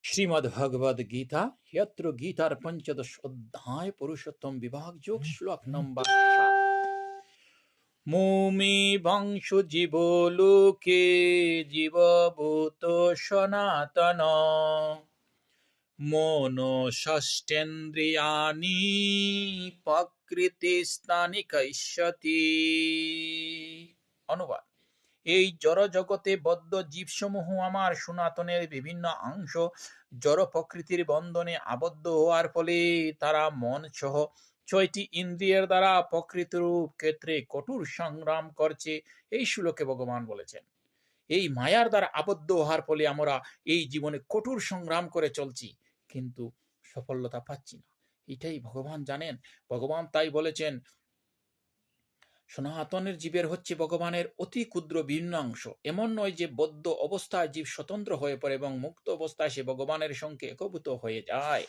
श्रीमद्भगवद्गीता यत्र गीतार पंचदश अध्याय पुरुषोत्तम विभाग योग श्लोक नंबर 7। मुमि वंशु जीवो लोके जीवभूतो सनातन मोनो षष्ठेन्द्रियाणि प्रकृतिस्थानि कैष्यति। অনুবাদ, এই জড় জগতে বদ্ধ জীবসমূহ আমার সনাতনের বিভিন্ন অংশ জড় প্রকৃতির বন্ধনে আবদ্ধ হওয়ার ফলে তারা মন সহ ৬টি ইন্দ্রিয়ের দ্বারা প্রকৃতিরূপ ক্ষেত্রে কঠোর সংগ্রাম করছে। এই শ্লোকে ভগবান বলেছেন, এই মায়ার দ্বারা আবদ্ধ হওয়ার ফলে আমরা এই জীবনে কঠোর সংগ্রাম করে চলছি, কিন্তু সফলতা পাচ্ছি না। এটাই ভগবান জানেন। ভগবান তাই বলেছেন, সনাতনের জীবের হচ্ছে ভগবানের অতি ক্ষুদ্র ভিন্ন অংশ। এমন নয় যে বদ্ধ অবস্থায় জীব স্বতন্ত্র হয়ে পড়ে এবং মুক্ত অবস্থায় সে ভগবানের সঙ্গে একভূত হয়ে যায়।